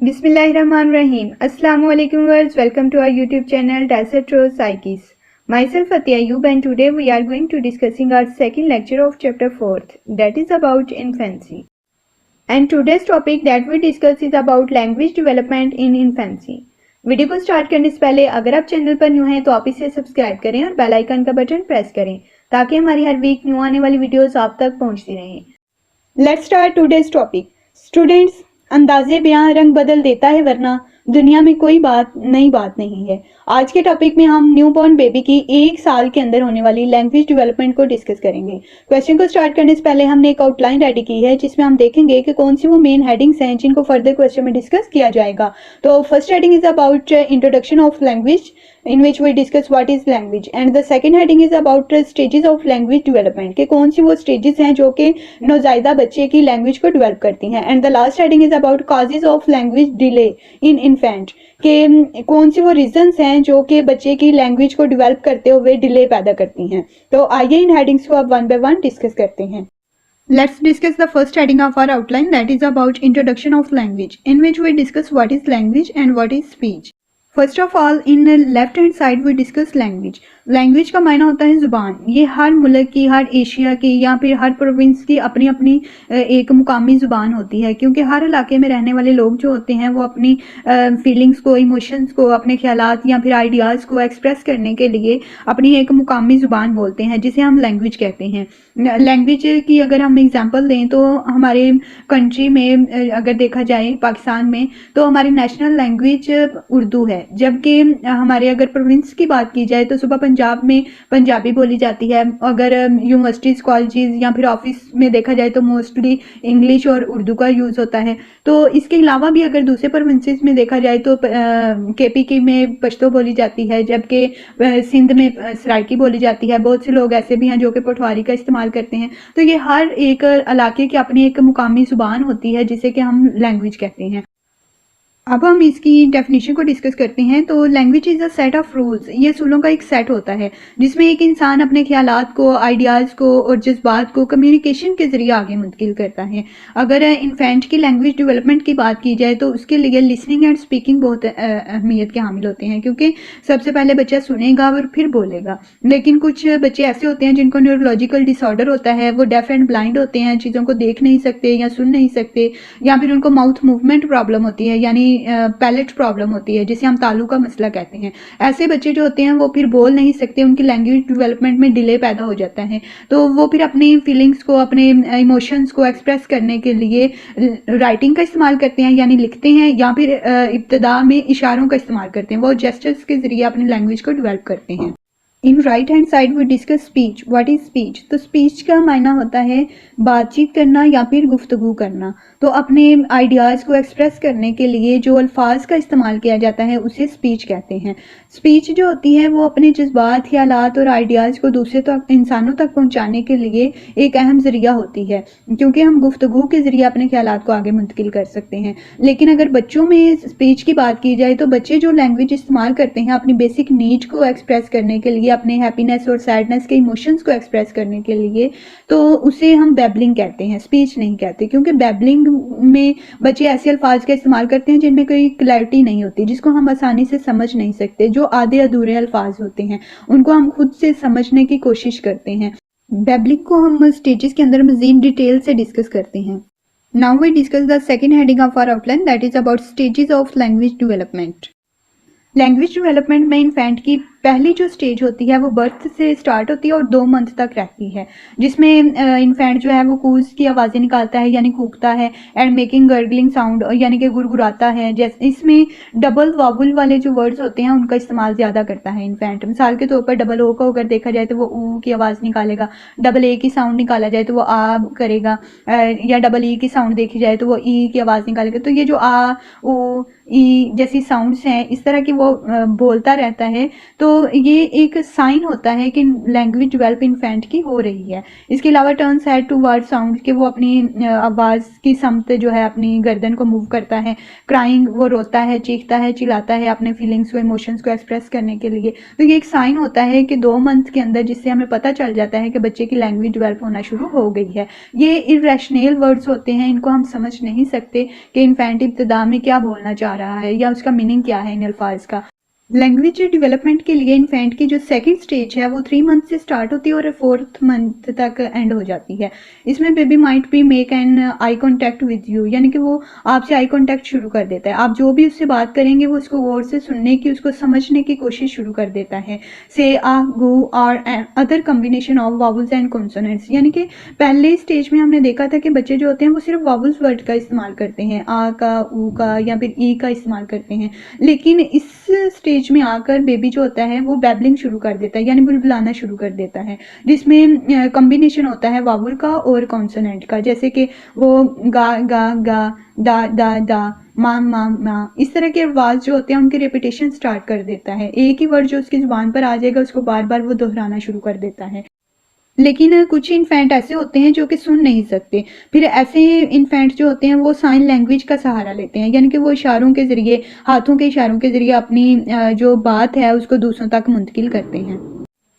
Bismillahirrahmanirrahim. Assalamu alaikum words. Welcome to our YouTube channel Desert Rose Psyches. Myself Atia Ayub, and today we are going to discussing our second lecture of chapter 4th, that is about infancy. And today's topic that we discuss is about language development in infancy. Video को start करने से पहले अगर आप channel पर new हैं तो आप इसे सब्सक्राइब करें और बेल आइकन का बटन प्रेस करें ताकि हमारी हर वीक न्यू आने वाली वीडियोस आप तक पहुंचती रहें। Let's start today's topic. Students, अंदाजे बयां रंग बदल देता है वरना दुनिया में कोई नई बात नहीं है। आज के टॉपिक में हम न्यूबॉर्न बेबी की 1 साल के अंदर होने वाली लैंग्वेज डेवलपमेंट को डिस्कस करेंगे। क्वेश्चन को स्टार्ट करने से पहले हमने एक आउटलाइन रेडी की है जिसमें हम देखेंगे कि कौन सी वो मेन हेडिंग्स हैं जिनको फर्दर क्वेश्चन में डिस्कस किया जाएगा। तो first heading is about introduction of language in which we discuss what is language, and the second heading is about stages of language development के कौन सी वो stages हैं जो कि नौजायदा बच्चे की लैंग्वेज को डेवलप करती हैं, and the last heading is about causes of language delay in infant के कौन सी वो रीजंस हैं जो कि बच्चे की लैंग्वेज को डेवलप करते हुए डिले पैदा करती हैं। तो आइए इन हेडिंग्स को अब वन बाय वन डिस्कस करते हैं। Let's discuss the first heading of our outline, that is about introduction of language, in which we discuss what is language and what is speech. First of all in left hand side we discuss language. Language का मायना होता है ज़ुबान। ये हर मुल्क की, हर Asia की या फिर हर प्रोविंस की अपनी अपनी एक मुकामी ज़ुबान होती है, क्योंकि हर इलाके में रहने वाले लोग जो होते हैं वो अपनी फीलिंग्स को, इमोशंस को, अपने ख्यालात या फिर आइडियाज़ को एक्सप्रेस करने के लिए अपनी एक मुकामी ज़ुबान बोलते हैं जिसे हम लैंग्वेज कहते हैं। लैंग्वेज की अगर हम एग्जांपल दें तो हमारे कंट्री में अगर देखा जाए पाकिस्तान में तो हमारी नेशनल लैंग्वेज उर्दू है, जबकि हमारे अगर प्रोविंस की बात की जाए तो सुबह पंजाब में पंजाबी बोली जाती है। अगर यूनिवर्सिटीज़, कॉलेजेस या फिर ऑफिस में देखा जाए तो मोस्टली इंग्लिश और उर्दू का यूज़ होता है। तो इसके अलावा भी अगर दूसरे प्रोविंसेस में देखा जाए तो केपी की में पश्तो बोली जाती है, जबकि सिंध में सराइकी बोली जाती है। बहुत से लोग ऐसे भी हैं जो कि पटवारी का इस्तेमाल करते हैं। तो ये हर एक इलाके की अपनी एक मुकामी ज़ुबान होती है जिसे कि हम लैंग्वेज कहते हैं। अब हम इसकी डेफिनेशन को डिस्कस करते हैं। तो language is a set of rules, ये असूलों का एक सेट होता है जिसमें एक इंसान अपने ख्यालात को, आइडियाज़ को और जज्बात को कम्युनिकेशन के ज़रिए आगे मुंतकिल करता है। अगर इन्फेंट की लैंग्वेज डेवलपमेंट की बात की जाए तो उसके लिए लिसनिंग एंड स्पीकिंग बहुत अहमियत के हामिल होते हैं, क्योंकि सबसे पहले बच्चा सुनेगा और फिर बोलेगा। लेकिन कुछ बच्चे ऐसे होते हैं जिनको न्यूरोलॉजिकल डिसऑर्डर होता है, वो डेफ एंड ब्लाइंड होते हैं, चीज़ों को देख नहीं सकते या सुन नहीं सकते, या फिर उनको माउथ मूवमेंट प्रॉब्लम होती है, यानी पैलेट प्रॉब्लम होती है जिसे हम तालू का मसला कहते हैं। ऐसे बच्चे जो होते हैं वो फिर बोल नहीं सकते, उनकी लैंग्वेज डेवलपमेंट में डिले पैदा हो जाता है। तो वो फिर अपनी फीलिंग्स को, अपने इमोशंस को एक्सप्रेस करने के लिए राइटिंग का इस्तेमाल करते हैं, यानी लिखते हैं, या फिर इब्तदा में इशारों का इस्तेमाल करते हैं। वो जेस्चर्स के जरिए अपनी लैंग्वेज को डेवलप करते हैं। In right hand side we discuss speech. What is speech? तो स्पीच का मायना होता है बातचीत करना या फिर गुफ्तगू करना। तो अपने आइडियाज़ को एक्सप्रेस करने के लिए जो अल्फाज का इस्तेमाल किया जाता है उसे स्पीच कहते हैं। स्पीच जो होती है वो अपने जज्बात, ख्यालात और आइडियाज़ को दूसरे तक, इंसानों तक पहुँचाने के लिए एक अहम ज़रिया होती है, क्योंकि हम गुफ्तगू के ज़रिए अपने ख्यालात को आगे मुंतकिल कर सकते हैं। लेकिन अगर बच्चों में स्पीच की बात की जाए तो बच्चे जो लैंग्वेज इस्तेमाल करते हैं अपनी बेसिक नीड को एक्सप्रेस करने के लिए, अपने हैप्पीनेस और सैडनेस के इमोशंस को एक्सप्रेस करने के लिए, तो उसे हम बैबलिंग कहते हैं, स्पीच नहीं कहते। क्योंकि बैबलिंग में बच्चे ऐसे अल्फाज का इस्तेमाल करते हैं जिनमें कोई क्लैरिटी नहीं होती, जिसको हम आसानी से समझ नहीं सकते। जो आधे अधूरे अल्फाज होते हैं उनको हम खुद से समझने की कोशिश करते हैं। बैबलिंग को हम स्टेजेस के अंदर मजीद डिटेल से डिस्कस करते हैं। Now we discuss the second heading of our outline, that is about stages of language development. Language development में इन्फेंट की पहली जो स्टेज होती है वो बर्थ से स्टार्ट होती है और 2 मंथ तक रहती है, जिसमें इन्फेंट जो है वो कूज की आवाज़ें निकालता है, यानी कूकता है, एंड मेकिंग गर्गलिंग साउंड, यानी कि गुरगुराता है। जैसे इसमें डबल वावुल वाले जो वर्ड्स होते हैं उनका इस्तेमाल ज़्यादा करता है इन्फेंट। मिसाल के तौर पर डबल ओ को अगर देखा जाए तो वो ऊ की आवाज़ निकालेगा, डबल ए की साउंड निकाला जाए तो वो आ करेगा, या डबल ई की साउंड देखी जाए तो वो ई की आवाज़ निकालेगा। तो ये जो आ, ओ, ई जैसी साउंड्स हैं, इस तरह की वो बोलता रहता है। तो ये एक साइन होता है कि लैंग्वेज डेवलप इन्फेंट की हो रही है। इसके अलावा turns head toward sound, कि वो अपनी आवाज़ की समत जो है अपनी गर्दन को मूव करता है। क्राइंग, वो रोता है, चीखता है, चिल्लाता है अपने फीलिंग्स को, इमोशंस को एक्सप्रेस करने के लिए। तो ये एक साइन होता है कि 2 मंथ के अंदर, जिससे हमें पता चल जाता है कि बच्चे की लैंग्वेज डेवलप होना शुरू हो गई है। ये इरेशनल वर्ड्स होते हैं, इनको हम समझ नहीं सकते कि इन्फेंट इब्तिदा में क्या बोलना चाह रहा है या उसका मीनिंग क्या है इन अल्फाज का। लैंग्वेज डेवलपमेंट के लिए इन्फेंट की जो सेकंड स्टेज है वो 3 मंथ से स्टार्ट होती है और 4th मंथ तक एंड हो जाती है। इसमें baby might be make an eye contact with you, यानी कि वो आपसे आई कॉन्टैक्ट शुरू कर देता है। आप जो भी उससे बात करेंगे वो उसको गौर से सुनने की, उसको समझने की कोशिश शुरू कर देता है। से आ, गु, or and other combination of vowels and consonants, यानी कि पहले स्टेज में हमने देखा था कि बच्चे जो होते हैं वो सिर्फ वावल्स वर्ड का इस्तेमाल करते हैं, आ का, ऊ का या फिर ई का इस्तेमाल करते हैं। लेकिन इस स्टेज में आकर बेबी जो होता है वो बैबलिंग शुरू कर देता है, यानी बुलबुलाना शुरू कर देता है, जिसमें कॉम्बिनेशन होता है वावल का और कॉन्सोनेंट का। जैसे कि वो गा गा गा, दा दा दा, माँ माँ माँ, इस तरह के आवाज़ जो होते हैं उनकी रेपिटेशन स्टार्ट कर देता है। एक ही वर्ड जो उसकी जुबान पर आ जाएगा उसको बार बार वो दोहराना शुरू कर देता है। लेकिन कुछ इन्फेंट ऐसे होते हैं जो कि सुन नहीं सकते। फिर ऐसे इन्फेंट जो होते हैं वो साइन लैंग्वेज का सहारा लेते हैं, यानी कि वो इशारों के ज़रिए, हाथों के इशारों के ज़रिए अपनी जो बात है उसको दूसरों तक मुंतकिल करते हैं।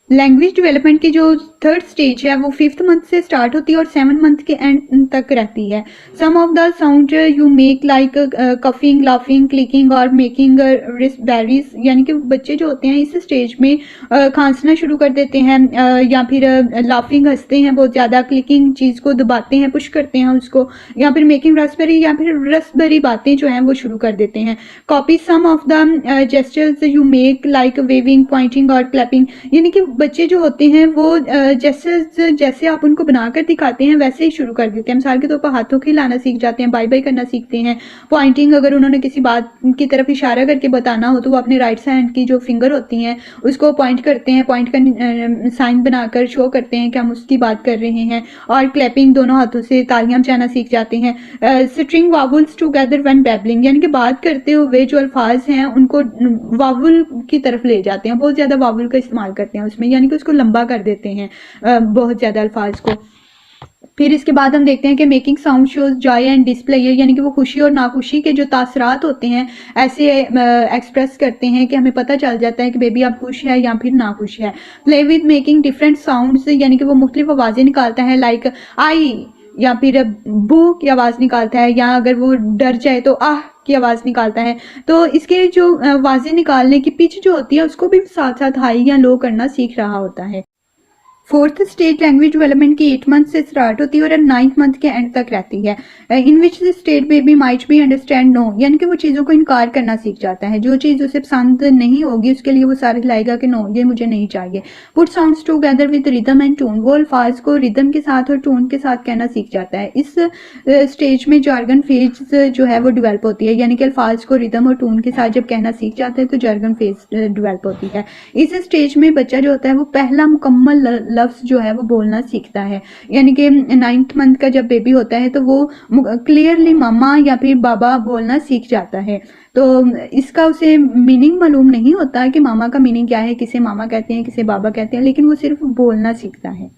लैंग्वेज डेवलपमेंट की जो 3rd स्टेज है वो 5th मंथ से स्टार्ट होती है और 7 मंथ के एंड तक रहती है। Some of the sound you make like coughing, laughing, clicking और मेकिंग रिस्टबेरीज, यानी कि बच्चे जो होते हैं इस स्टेज में खांसना शुरू कर देते हैं, या फिर लाफिंग, हंसते हैं बहुत ज़्यादा, क्लिकिंग, चीज़ को दबाते हैं, पुश करते हैं उसको, या फिर मेकिंग रसबेरी, या फिर रसबेरी बातें जो हैं वो शुरू कर देते हैं। Copy some of the gestures you make like waving, pointing और क्लैपिंग, यानी कि बच्चे जो होते हैं वो जैसे आप उनको बनाकर दिखाते हैं वैसे ही शुरू कर देते हैं। मिसाल के तौर पर हाथों को हिलाना सीख जाते हैं, बाय बाय करना सीखते हैं। पॉइंटिंग, अगर उन्होंने किसी बात की तरफ इशारा करके बताना हो तो वो अपने राइट हैंड की जो फिंगर होती हैं उसको पॉइंट करते हैं, पॉइंट का साइन बनाकर शो करते हैं कि हम उसकी बात कर रहे हैं। और क्लैपिंग, दोनों हाथों से तालियां बजाना सीख जाते हैं। String vowels together when babbling, यानी कि बात करते हुए जो अल्फाज हैं उनको वावल की तरफ ले जाते हैं, बहुत ज़्यादा वावल का इस्तेमाल करते हैं उसमें, यानी कि उसको लंबा कर देते हैं बहुत ज़्यादा अल्फाज को। फिर इसके बाद हम देखते हैं कि making sound shows joy and displeasure, यानी कि वो खुशी और नाखुशी के जो तासरात होते हैं ऐसे एक्सप्रेस करते हैं कि हमें पता चल जाता है कि बेबी अब खुश है या फिर नाखुश है। Play with making different sounds, यानी कि वो मुख्तलिफ आवाज़ें निकालता है, लाइक आई, या फिर बू की आवाज़ निकालता है, या अगर वो डर जाए तो आह की आवाज़ निकालता है। तो इसके जो आवाज़ें निकालने की पिच जो होती है उसको भी साथ साथ हाई या लो करना सीख रहा होता है। 4th स्टेज लैंग्वेज डेवलपमेंट की 8 मंथ से स्टार्ट होती है और 9th मंथ के एंड तक रहती है। In which the state baby might be understand no, यानी कि वो चीज़ों को इनकार करना सीख जाता है। जो चीज़ उसे पसंद नहीं होगी उसके लिए वो सारे लाएगा कि नो, ये मुझे नहीं चाहिए। Put sounds together with rhythm and tune, वो अल्फाज को रिदम के साथ और टून के साथ कहना सीख जाता है। इस स्टेज में जार्गन फेज जो है वो डेवलप होती है, यानी कि अल्फाज को रिदम और टून के साथ जब कहना सीख जाता है तो जार्गन फेज डेवलप होती है। इस स्टेज में बच्चा जो होता है वो पहला मुकम्मल लफ्ज़ जो है वो बोलना सीखता है, यानी कि 9th मंथ का जब बेबी होता है तो वो क्लियरली मामा या फिर बाबा बोलना सीख जाता है। तो इसका उसे मीनिंग मालूम नहीं होता कि मामा का मीनिंग क्या है, किसे मामा कहते हैं, किसे बाबा कहते हैं, लेकिन वो सिर्फ बोलना सीखता है।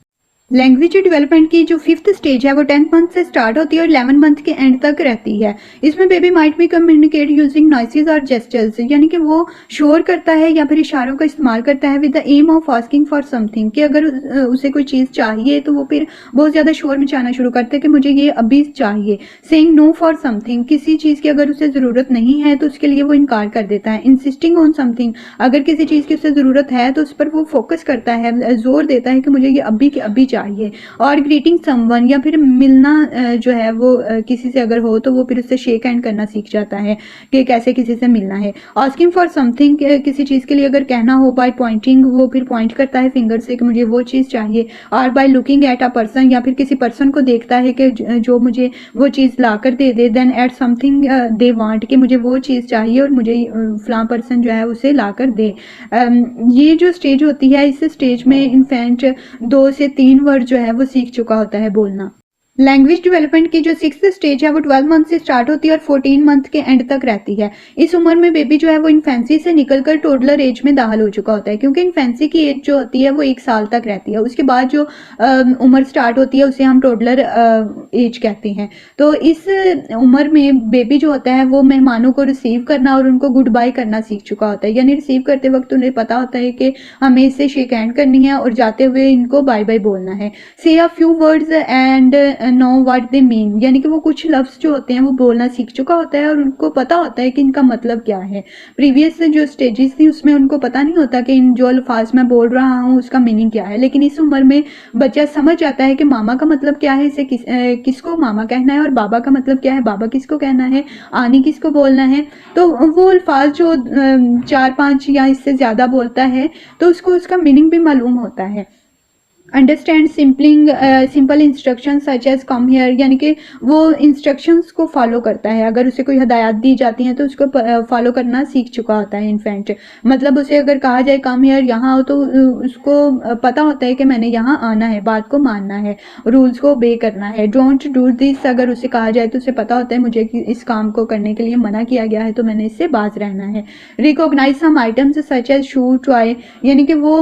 लैंग्वेज डेवलपमेंट की जो 5th स्टेज है वो 10th मंथ से स्टार्ट होती है और 11 मंथ के एंड तक रहती है। इसमें baby might B communicate using noises और जेस्चर्स, यानी कि वो शोर करता है या फिर इशारों का इस्तेमाल करता है with the aim of asking for something, कि अगर उसे कोई चीज़ चाहिए तो वो फिर बहुत ज़्यादा शोर मचाना शुरू करता है कि मुझे ये अभी चाहिए। सेइंग नो फॉर समथिंग, किसी चीज़ की अगर उसे ज़रूरत नहीं है तो उसके लिए वो इनकार कर देता है। इंसिस्टिंग ऑन समथिंग, अगर किसी चीज़ की उसे ज़रूरत है तो उस पर वो फोकस करता है, जोर देता है कि मुझे ये अभी के अभी चाहिए। और ग्रीटिंग समवन, या फिर मिलना जो है वो किसी से अगर हो तो वो फिर उससे शेक हैंड करना सीख जाता है कि कैसे किसी से मिलना है। आस्किंग फॉर समथिंग, किसी चीज़ के लिए अगर कहना हो, बाय पॉइंटिंग, वो फिर पॉइंट करता है फिंगर से कि मुझे वो चीज़ चाहिए। और by looking at a person, या फिर किसी पर्सन को देखता है कि जो मुझे वो चीज़ ला कर दे दे। Then at something they want, कि मुझे वो चीज़ चाहिए और मुझे फलां पर्सन जो है उसे ला कर दे। ये जो स्टेज होती है इस स्टेज में इन्फेंट 2 से 3 वर्ड जो है वो सीख चुका होता है बोलना। लैंग्वेज डेवलपमेंट की जो 6th स्टेज है वो 12 मंथ से स्टार्ट होती है और 14 मंथ के एंड तक रहती है। इस उम्र में बेबी जो है वो इन्फेंसी से निकलकर टोडलर एज में दाखिल हो चुका होता है, क्योंकि इन्फेंसी की एज जो होती है वो 1 साल तक रहती है। उसके बाद जो उम्र स्टार्ट होती है उसे हम टोडलर एज कहते हैं। तो इस उम्र में बेबी जो होता है वो मेहमानों को रिसीव करना और उनको गुड बाय करना सीख चुका होता है, यानी रिसीव करते वक्त उन्हें पता होता है कि हमें इससे शेक हैंड करनी है और जाते हुए इनको बाय बाय बोलना है। से a few words and know what they mean, यानी कि वो कुछ लफ्ज जो होते हैं वो बोलना सीख चुका होता है और उनको पता होता है कि इनका मतलब क्या है। प्रीवियस जो स्टेजेस थी उसमें उनको पता नहीं होता कि इन जो अल्फाज मैं बोल रहा हूँ उसका मीनिंग क्या है, लेकिन इस उम्र में बच्चा समझ जाता है कि मामा का मतलब क्या है, इसे किसको मामा कहना है, और बाबा का मतलब क्या है, बाबा किसको कहना है, आनी किसको बोलना है। तो वो अल्फाज जो 4-5 या इससे ज़्यादा बोलता है तो उसको उसका मीनिंग भी मालूम होता है। Understand simple instruction such as come here, यानी कि वो इंस्ट्रक्शंस को फॉलो करता है। अगर उसे कोई हदायत दी जाती हैं तो उसको फॉलो करना सीख चुका होता है इन्फेंट। मतलब उसे अगर कहा जाए कम हेयर, यहाँ हो, तो उसको पता होता है कि मैंने यहाँ आना है, बात को मानना है, रूल्स को ओबे करना है। डोंट डू दिस अगर उसे कहा जाए तो उसे पता होता है मुझे इस काम को करने के लिए मना किया गया है तो मैंने इससे बाज रहना है। Recognize some items such as shoe toy, यानी कि वो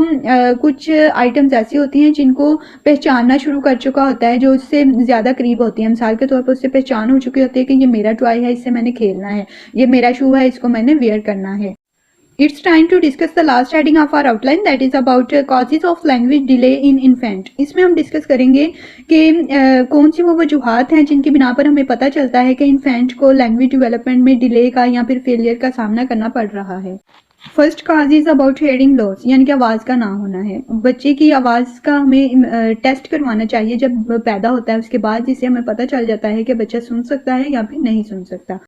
कुछ आइटम्स ऐसी होती हैं जिनको पहचानना शुरू कर चुका होता है, जो उससे ज़्यादा करीब होती है। मिसाल के तौर पर उससे पहचान हो चुकी होती है कि ये मेरा टॉय है, इससे मैंने खेलना है, ये मेरा शू है, इसको मैंने वेयर करना है। It's time to discuss the last heading of our outline, that is about causes of language delay in infant। इसमें हम डिस्कस करेंगे कि कौन सी वो वजूहात हैं जिनकी बिना पर हमें पता चलता है कि इन्फेंट को लैंग्वेज डेवलपमेंट में डिले का या फिर फेलियर का सामना करना पड़ रहा है। First cause is about hearing loss, यानी कि आवाज़ का ना होना है। बच्चे की आवाज़ का हमें टेस्ट करवाना चाहिए जब पैदा होता है, उसके बाद जिससे हमें पता चल जाता है कि बच्चा सुन सकता है या फिर नहीं सुन सकता।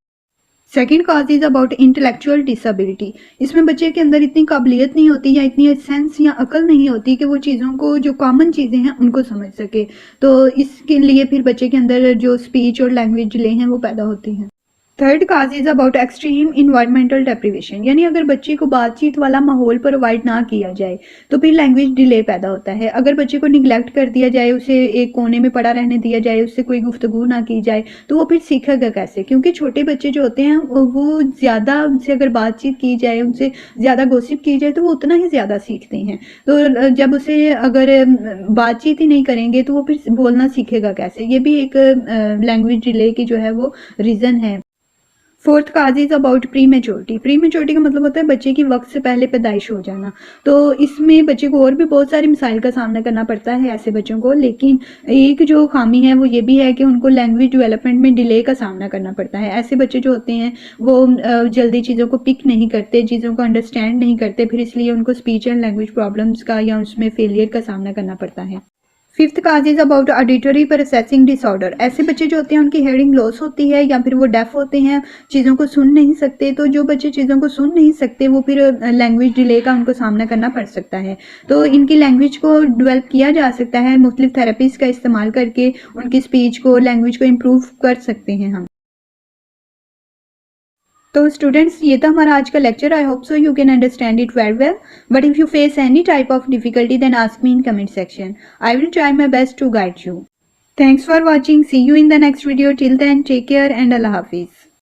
Second cause is about intellectual disability, इसमें बच्चे के अंदर इतनी काबिलियत नहीं होती या इतनी सेंस या अकल नहीं होती कि वो चीज़ों को, जो कॉमन चीज़ें हैं उनको समझ सके। तो इसके लिए फिर बच्चे के अंदर जो स्पीच और लैंग्वेज डिले हैं वो पैदा होती हैं। Third cause is about extreme environmental deprivation, यानी अगर बच्चे को बातचीत वाला माहौल प्रोवाइड ना किया जाए तो फिर लैंग्वेज डिले पैदा होता है। अगर बच्चे को निगलेक्ट कर दिया जाए, उसे एक कोने में पड़ा रहने दिया जाए, उससे कोई गुफ्तगू ना की जाए, तो वो फिर सीखेगा कैसे? क्योंकि छोटे बच्चे जो होते हैं वो ज़्यादा, उनसे अगर बातचीत की जाए, उनसे ज़्यादा गॉसिप की जाए तो वो उतना ही ज़्यादा सीखते हैं। तो जब उसे अगर बातचीत ही नहीं करेंगे तो वो फिर बोलना सीखेगा कैसे? ये भी एक लैंग्वेज डिले की जो है वो रीज़न है। Fourth cause is about pre maturity. Pre maturity का मतलब होता है बच्चे की वक्त से पहले पैदाइश हो जाना। तो इसमें बच्चे को और भी बहुत सारी मिसाइल का सामना करना पड़ता है ऐसे बच्चों को, लेकिन एक जो खामी है वो ये भी है कि उनको लैंग्वेज डेवलपमेंट में डिले का सामना करना पड़ता है। ऐसे बच्चे जो होते हैं वो जल्दी चीज़ों को पिक नहीं करते, चीज़ों को अंडरस्टैंड नहीं करते, फिर इसलिए उनको स्पीच एंड लैंग्वेज प्रॉब्लम्स का या उसमें फेलियर का सामना करना पड़ता है। Fifth cause is about auditory processing disorder, ऐसे बच्चे जो होते हैं उनकी हेयरिंग लॉस होती है या फिर वो डेफ होते हैं, चीज़ों को सुन नहीं सकते। तो जो बच्चे चीज़ों को सुन नहीं सकते वो फिर लैंग्वेज डिले का उनको सामना करना पड़ सकता है। तो इनकी लैंग्वेज को डेवलप किया जा सकता है, मुख्तलिफ थेरेपीज़ का इस्तेमाल करके उनकी स्पीच को, लैंग्वेज को इम्प्रूव कर सकते हैं हम। तो स्टूडेंट्स, ये था हमारा आज का लेक्चर। I hope so you can understand it very well, but if you face any type of difficulty then ask me in comment section. I will try my best to guide you. Thanks for watching, see you in the next video. Till then take care and अल्लाह हाफिज़।